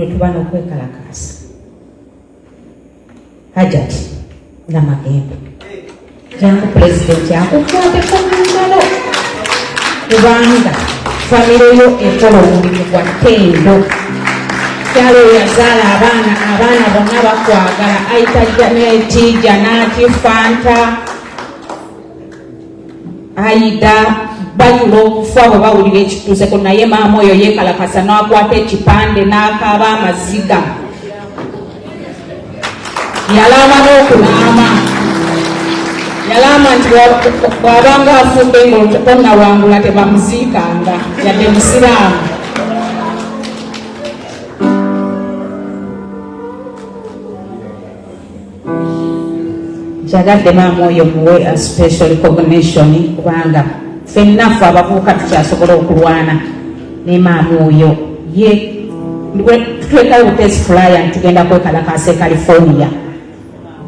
tubano kwekalakasa hajati na magembe jangu president akukwate kumungalo kubanga famire yo ekola omulimu gwa ttendo kyalo yazala abaana bonna bakwagala ayita Janeti, Janati, Fanta, Aida bayulo okufa bwe bawulira ekituuseko naye maama oyo yeekalakasa n'akwata ekipande n'akaaba amaziga yalama n'okulaama yalama nti bw'abanga afudde ng'otonnawangula tebamuziikanga yadde musiraamu. Kyagadde maama oyo muwe a special recognition kubanga ffennafu abavubuka tukyasobola okulwana ne maama oyo ye tutwekayo butesi flyer ntugenda kwekalakaasa e California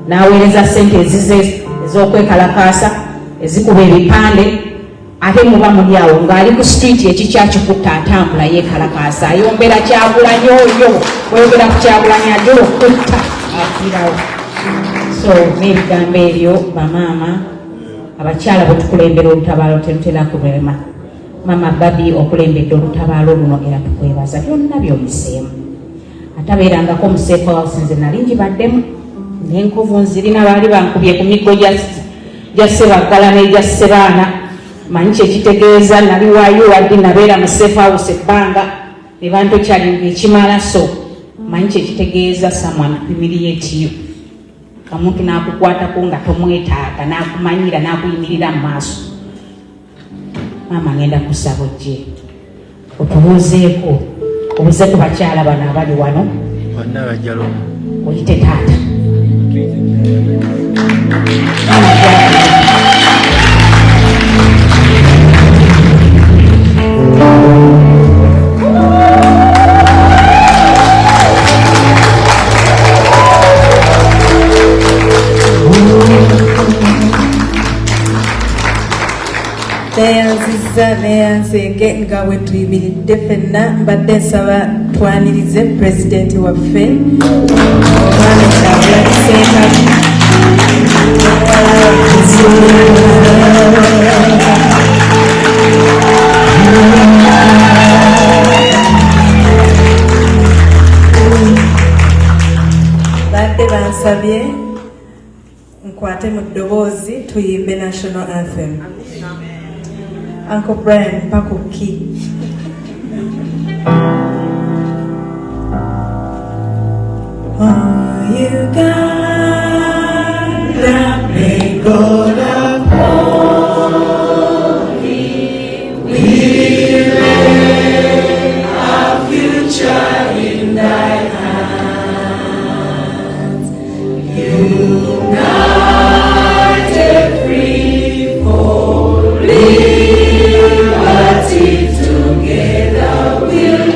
n'aweereza ssente ezize ez'okwekalakaasa ezikuba ebipande ate muba muli awo ng'ali ku street ekikyakikutta atambula yeekalakaasa ayombera Kyagulanyi oyo weyogera ku Kyagulanyi ajula okutta afiirawo. So n'ebigambo ebyo bamaama abakyala bwe tukulembera olutabaalo terutera kulema. Mama Babi okulembedde olutabaalo luno era tukwebaza byonna by'obiseemu. Atabeerangako mu Safe House nze nali ngibaddemu n'enkovu nzirina baali bankubye ku miggo gya Ssebaggala n'egya Ssebaana manyi kyekitegeeza nali waayo wadde nabeera mu Safe House ebbanga ne bantokyalinga ekimala so manyi kyekitegeeza someone humiliate you. Omuntu n'akukwatako nga tomwetaaga n'akumanyira n'akuyimirira mu maaso. Maama ngenda kusaba ojje otubuuzeeko obuze ku bakyala bano abali wano bonna bajjalo oyite taata. Neyanzege nga bwe tuyimiridde ffenna mbadde nsaba twanirize pulezidenti waffe omwami Kyagulanyi Ssentamu badde bansabye nkwate mu ddoboozi tuyimbe national anthem. Uncle Brian Pakuki. Oh, Uganda, may God uphold thee. We lay our future in thy hands. United, free, holy. Together we'll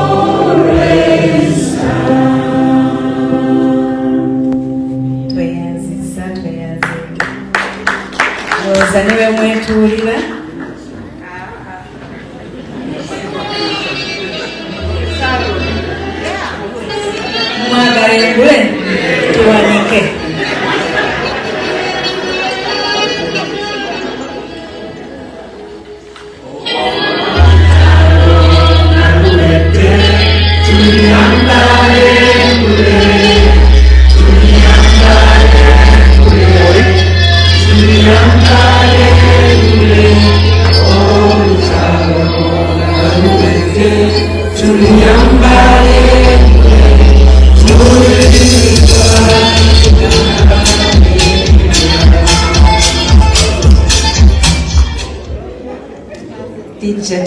always stand. Tweyanziza. Oza ne bwe mwetuulira mwagala engule tuwanike.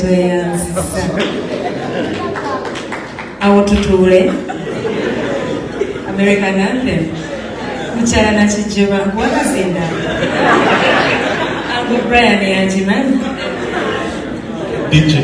Tweyanziza awo tutuule American anthem mukyala nakijjoba nkuwakazinda Uncle Brian yakimanyi DJ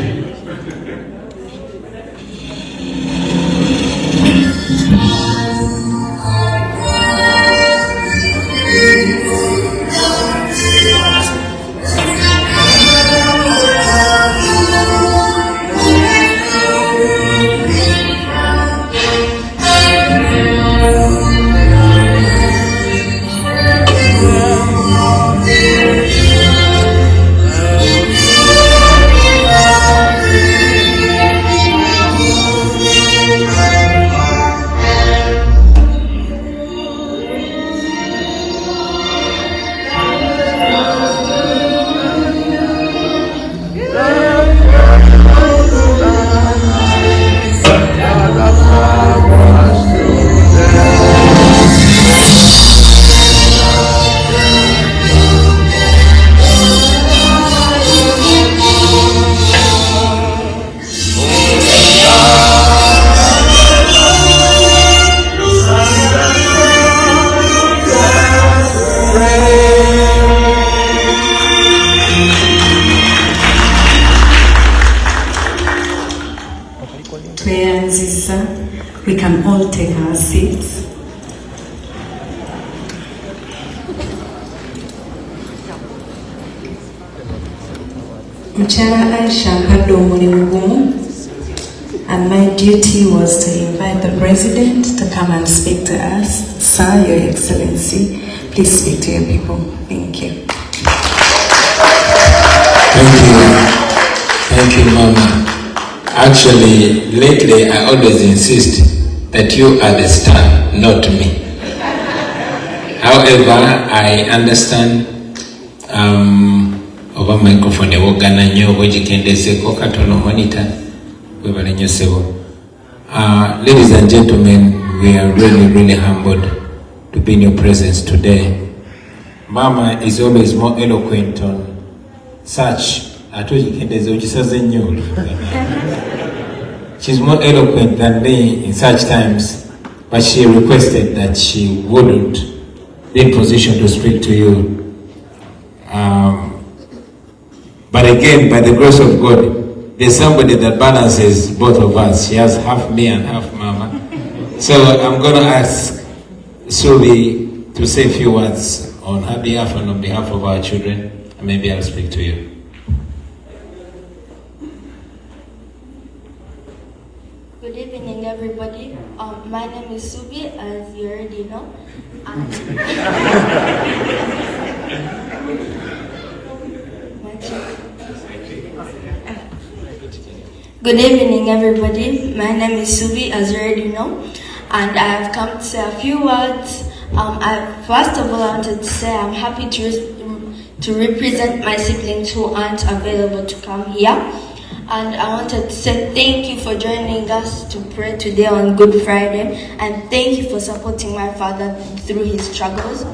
Akakasiza. We can all take our seats. Mchara Aisha mpado omulimu gumu, and my duty was to invite the president to come and speak to us. Sir, Your Excellency, please speak to your people. Thank you. Thank you, Mama. Actually, lately I always insist that you are the star, not me. However, I understand over microphone wogana nyo wejikendezeko katono monitor webale nyo sebo. Ladies and gentlemen, we are really humbled to be in your presence today. Mama is always more eloquent on such she's more eloquent than me in such times, but she requested that she wouldn't be in position to speak to you. But again, by the grace of God, there's somebody that balances both of us. She has half me and half Mama. So I'm going to ask Subi to say a few words on her behalf and on behalf of our children, and maybe I'll speak to you. Good evening, everybody. My name is Subi, as you already know. Good evening, everybody. My name is Subi, as you already know, and I have come to say a few words. First of all, I wanted to say I'm happy to represent my siblings who aren't available to come here. And I wanted to say thank you for joining us to pray today on Good Friday, and thank you for supporting my father through his struggles.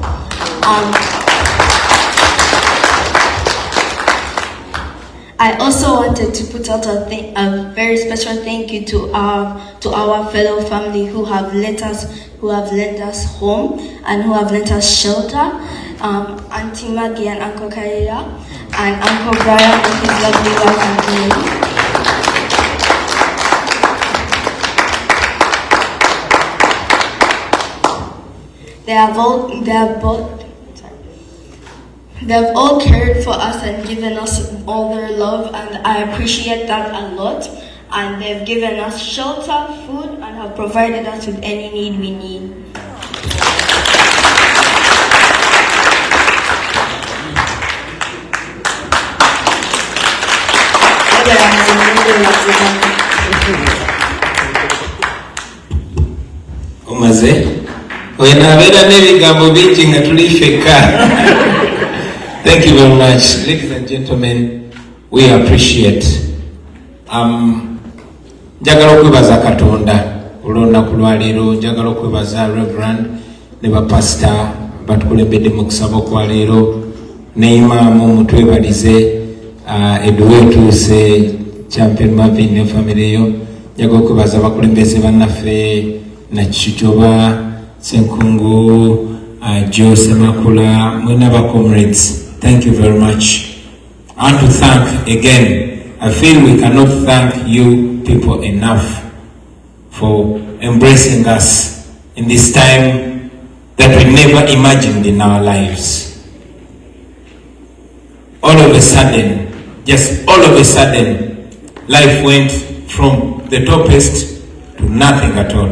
I also wanted to put out a very special thank you to our fellow family who have let us home and who have let us shelter. Auntie Maggie and Uncle Kaira and Uncle Brian and his lovely wife and baby. They've all cared for us and given us all their love, and I appreciate that a lot. And they've given us shelter, food, and have provided us with any need we need. Omaze wenabera nebigambo bingi nga tulifeka. Thank you very much, ladies and gentlemen. We appreciate njagala okwebaza Katonda olw'olunaku lwaleero. Njagala okwebaza Reverend ne bapasita batukulembedde mu kusaba kwa leero, ne imaamu mutwebalize eduwe etuuse Champion Marvin ne family yo. Njagala okwebaza abakulembeze bannaffe Nakijoba Senkungu Jose Makula, mwena ba comrades. Thank you very much. I want to thank again. I feel we cannot thank you people enough for embracing us in this time that we never imagined in our lives. All of a sudden, just all of a sudden, life went from the topest to nothing at all.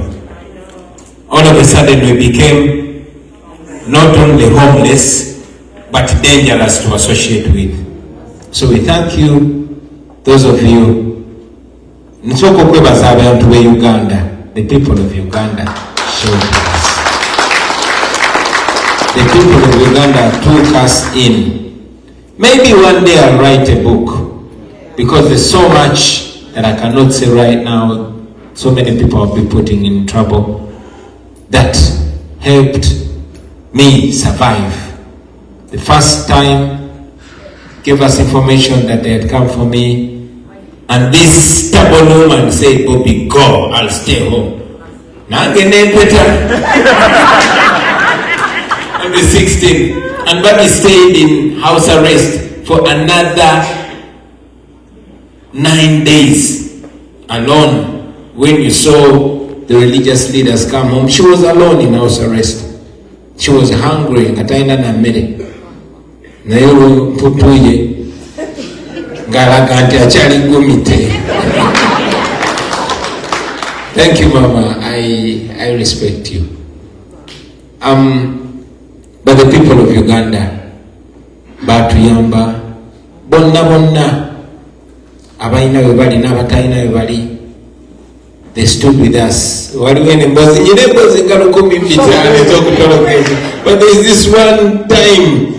All of a sudden we became not only homeless, but dangerous to associate with. So we thank you, those of you. Nsoko kwebaza abantu be Uganda, the people of Uganda showed us. The people of Uganda took us in. Maybe one day I'll write a book, because there's so much that I cannot say right now. So many people have been putting in trouble that helped me survive. The first time gave us information that they had come for me, and this stubborn woman said, "Bobby, go, I'll stay home." On the 16th, and Bobby stayed in house arrest for another 9 days alone when you saw the religious leaders come home, she was alone in house arrest. She was hungry, ngataina na mmere. Na yolo mputuye ngalaga nti achali gumite. Thank you, Mama. I respect you. But the people of Uganda, batuyamba bonna abayina bebali n'abatayina bebali, they stood with us. Waliwo embozi nyine mbozi ngalukumbi bitale zokutolokeza. But there is this one time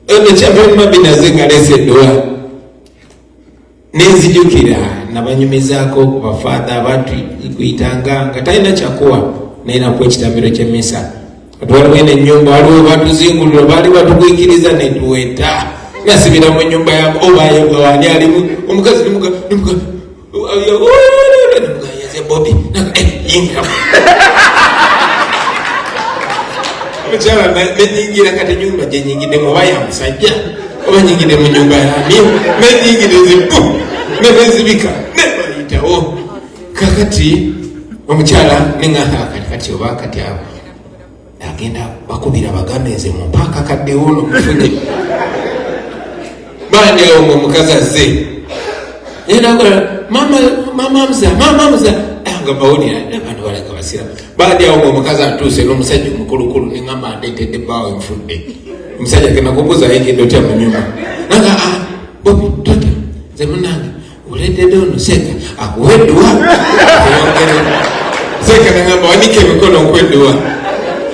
eno champion mabina zengalese doa nezijukira nabanyumizako ku bafadha abantu kuitanga ngataina chakuwa naina kwa kitamiro ky'emisa. Waliwo ennyumba waliwo batuzingulira bali batukwikiriza ne tuweta nasibira mu nyumba ya obayo wali alimu omukazi nimuka Bobi, yinga. Mchala nyingira kati nyumba je nyingine mu waya musajja oba nyingine mu nyumba ya mimi nyingine zipu nezibika nebayita kakati omuchala ninga kati oba kati awo agenda bakubira bagameze mu mpaka kadde wono mufune bande omukazi azze mama mza anga baoni abantu balaka basira baadi awo omukazi atuse n'omusajja omukulukulu n'ingamba ndetedde bawe nfudde omusajja kena kubuza yegendo tya mu nyumba nanga Bobi tota ze munanga uledede ono seka akuweddwa seka nangamba wanike emikono nkweddwa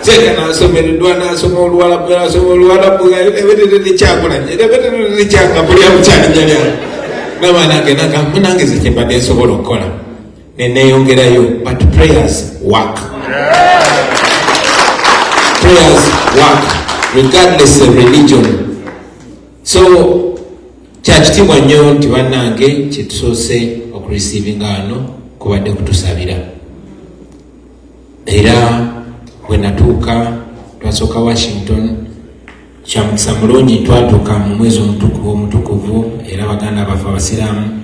seka nasomereddwa nasoma oluwalabu ebetedde kyakula ebetedde kyakabulya mukyalinyalya nabanange munange ze kyembadde nsobola okukola neneyongerayo, but prayers work. Prayers work regardless of religion. So kyakitiibwa nnyo nti bannange kyetusoose okureceiving ano kubadde kutusabira, era bwe natuuka twasooka Washington kyamukisa mulungi twatuuka mu mwezi omutukuvu era baganda baffe abasiraamu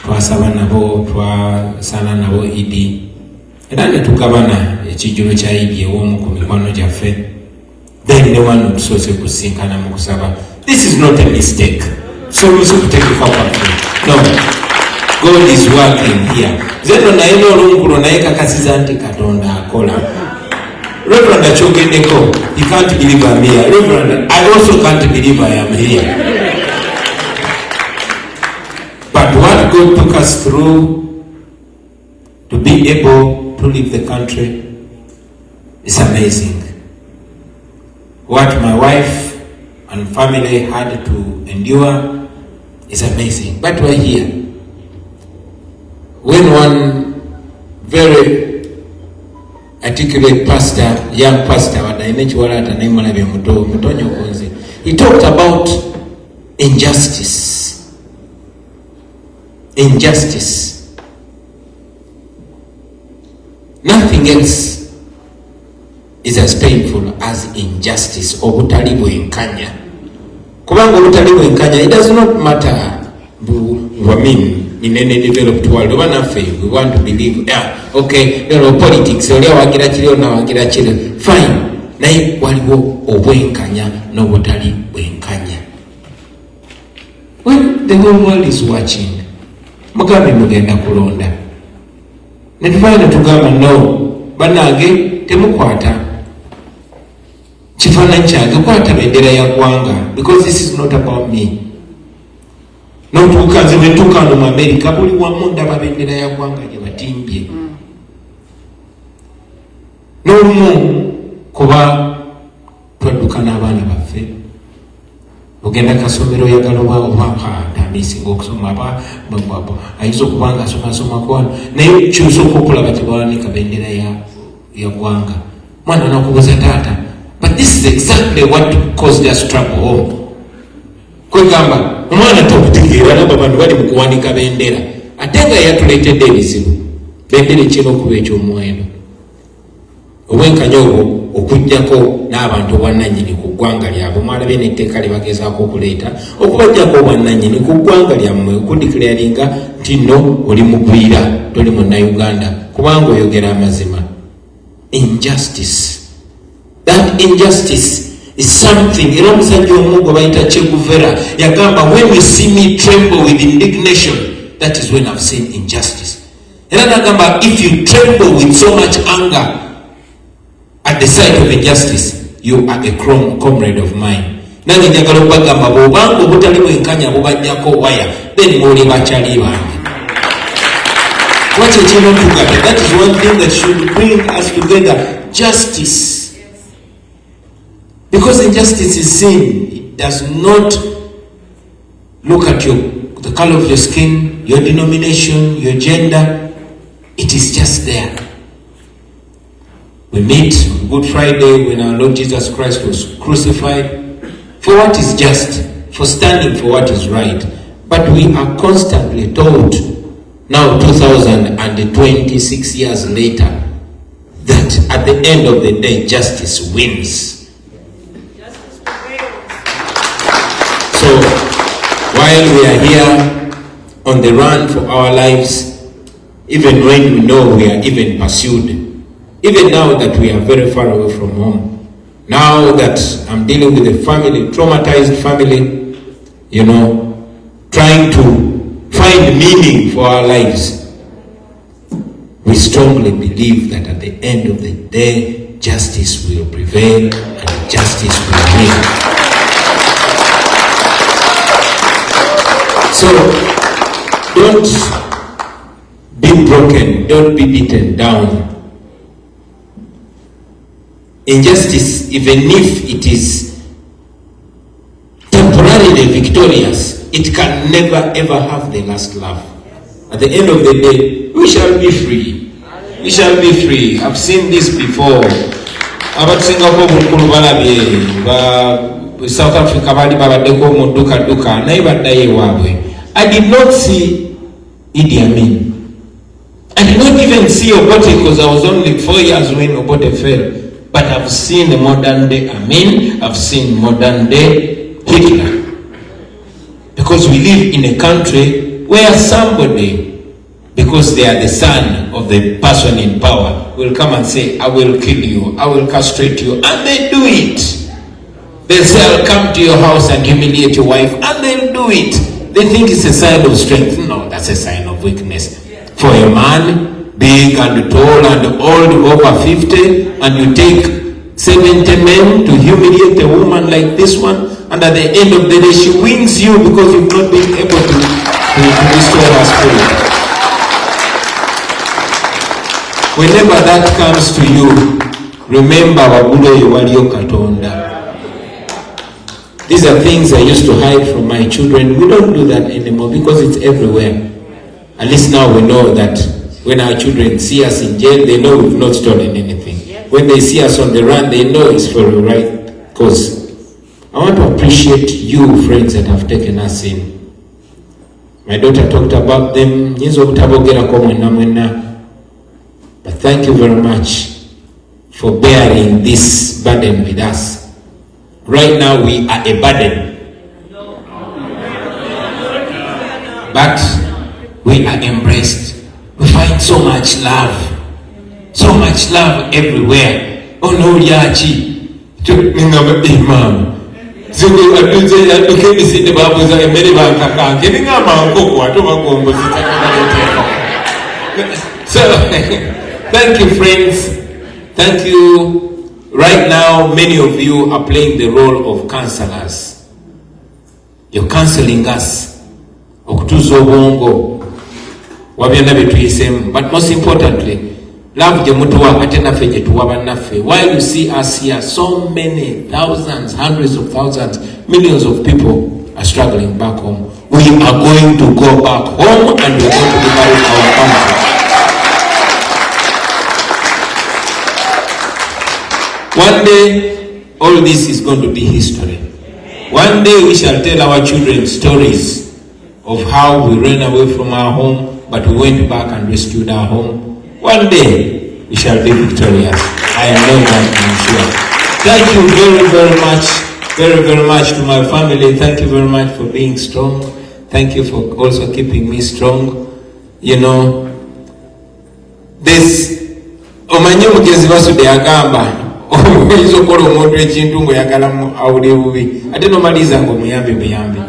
twasaba nabo twasala nabo idi era ne tugabana ekijjulo kya idi ew'omu ku mikwano gyaffe. Then ne wano tusoose kusinkana mu kusaba. This is not a mistake, so musukutegeka kwaffe, no, God is working here. Zeno naye n'olunkulo naye kakasiza nti Katonda akola. Reverend Achogendeko, he can't believe I'm here. Reverend, I also can't believe I am here. But what God took us through to be able to leave the country is amazing. What my wife and family had to endure is amazing. But we're here. When one very articulate pastor, young pastor, he talked about injustice. Injustice. Nothing else is as painful as injustice. Obutali bwenkanya. Kubanga obutali bwenkanya, it does not matter. In any developed world, one affair, we want to believe, okay, politics, fine. Naye waliwo obwenkanya n'obutali bwenkanya. When the whole world is watching, mugambe mugenda kulonda. Netufaayo netugamba no, bannange temukwata kifaananyi kyange, kwata bendera ya ggwanga, because this is not about me. N'otuuka nze bwe ntuuka wano mu America, buli wamu ndaba bendera ya ggwanga gye batimbye. N'olumu kuba twadduka n'abaana baffe, ogenda kasomero oyagala oba tamisinga okusoma ayinza okuba nga asomasomako wano, naye kyosooka okulaba tebawanika bendera ya ggwanga. Mwana nakubuuza taata, but this is exactly what caused us trouble home. Kwegamba omwana tokutegeera nabo bantu bali mu kuwanika bendera ate nga yatuleetedde ebizibu. Bendera ekira okuba eky'omuwendo. Obwenkanya obwo okujjako n'abantu obwannannyini ku ggwanga lyabwe, mwalabye n'etteeka lye bagezaako okuleeta okubajjako obwannannyini ku ggwanga lyammwe, okudikiraringa nti no oli mugwira toli Munnayuganda kubanga oyogera amazima. Injustice. That injustice is something. Era omusajja omu gwe bayita Che Guevara yagamba, when you see me tremble with indignation, that is when I've seen injustice. Era nagamba, if you tremble with so much anger at the sight of injustice, you are a comrade of mine. Nange njagala okubagamba bw'obanga obutali bwenkanya bubajjako waya, then mwoli bakyali bange. What a children together. That is one thing that should bring us together. Justice. Because injustice is sin. It does not look at the color of your skin, your denomination, your gender. It is just there. We meet on Good Friday when our Lord Jesus Christ was crucified for what is just, for standing for what is right. But we are constantly told, now 2026 years later, that at the end of the day, justice wins. So, while we are here on the run for our lives, even when we know we are even pursued, even now that we are very far away from home, now that I'm dealing with a family, traumatized family, trying to find meaning for our lives, we strongly believe that at the end of the day, justice will prevail and justice will win. So, don't be broken, don't be beaten down. Injustice, even if it is temporarily victorious, it can never ever have the last laugh. At the end of the day, we shall be free. We shall be free. I've seen this before. About Singapore, South Africa, I did not see Idi Amin. I did not even see Obote because I was only 4 years when Obote fell. But I've seen a modern day Amin, I've seen modern day Hitler. Because we live in a country where somebody, because they are the son of the person in power, will come and say, I will kill you, I will castrate you, and they do it. They say, I'll come to your house and humiliate your wife, and they'll do it. They think it's a sign of strength. No, that's a sign of weakness. For a man, big and tall and old, over 50, and you take 70 men to humiliate a woman like this one, and at the end of the day, she wins you because you've not been able to restore her spirit. Whenever that comes to you, remember Wabulo Yewaliyo Katonda. These are things I used to hide from my children. We don't do that anymore because it's everywhere. At least now we know that when our children see us in jail, they know we've not stolen anything. When they see us on the run, they know it's for the right cause. I want to appreciate you, friends, that have taken us in. My daughter talked about them. But thank you very much for bearing this burden with us. Right now, we are a burden. But we are embraced. We find so much love everywhere. Oh no, yachi. Imam. So thank you, friends. Thank you. Right now, many of you are playing the role of counselors. You're counseling us. But most importantly, while you see us here, so many thousands, hundreds of thousands, millions of people are struggling back home. We are going to go back home and we are going to revive our country. One day, all this is going to be history. One day we shall tell our children stories of how we ran away from our home, but we went back and rescued our home. One day, we shall be victorious. I know that, I'm sure. Thank you very much to my family. Thank you very much for being strong. Thank you for also keeping me strong. you know, this omanyi omugezi basudde yagamba oyinza okukola omuntu ekintu ng'oyagalamu awule bubi ate nomaliza ng'omuyambe.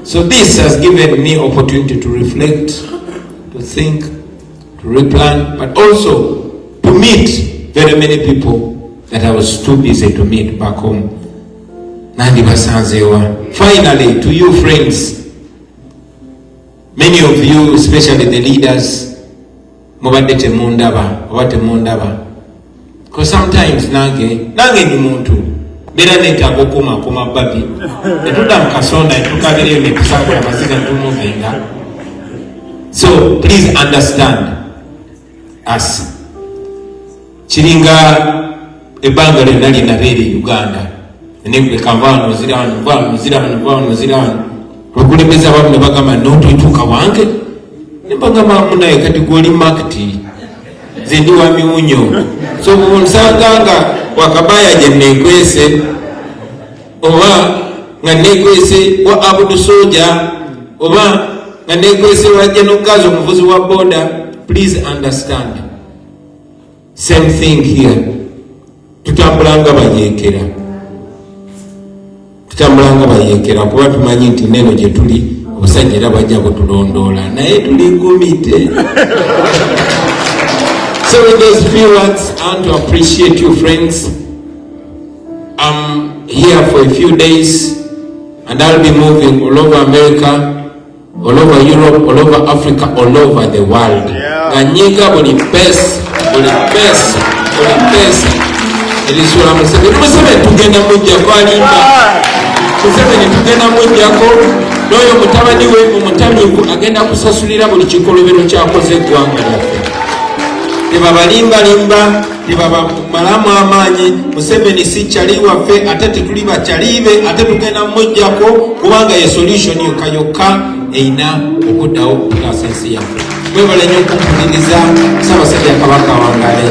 So this has given me opportunity to reflect, to think, to replan, but also to meet very many people that I was too busy to meet back home. Nandi basanzewa. Finally, to you friends, many of you, especially the leaders, mubadde temundaba. Because sometimes nange ni muntu bera netaga okuma babi netuda mukasonda netukabire netusakula amaziga netumuvinga. So please understand us. Kiringa ebbanga lyonna linabeera Uganda nekavano zirano okulembeza abantu ne bagamba notwetuuka wange ne bagamba munaye kati gwoli makiti zendi wa miwunyo. So nsaganga wakabaya je nekwese oba nga nekwese wa abudu soja oba nga nekwese wa jenokazo muvuzi wa boda. Please understand, same thing here. Tutambulanga bayekera kuba tumanyi nti neno gye tuli obusajja era bajja kutulondoola naye tuli ngumite. So with those few words, I want to appreciate you friends. I'm here for a few days and I'll be moving all over America, all over Europe, all over Africa, all over the world. Ganyiga buli pesa. Elisura Museveni tugenda mujjako alimba. Museveni tugenda mujjako n'oyo mutabani we omutamiivu agenda kusasulira buli kikolobero kyakoze eggwanga lyaffe. Tebabalimbalimba, tebabamalamu amaanyi. Museveni si kyali waffe ate tetuli bakyalibe ate tugenda mujjako kubanga ye solution yokka eyina okuddawo okutaasa ensi yaffe. Mwebale nnyo okumpuliriza. Ssaabasajja Kabaka wangale.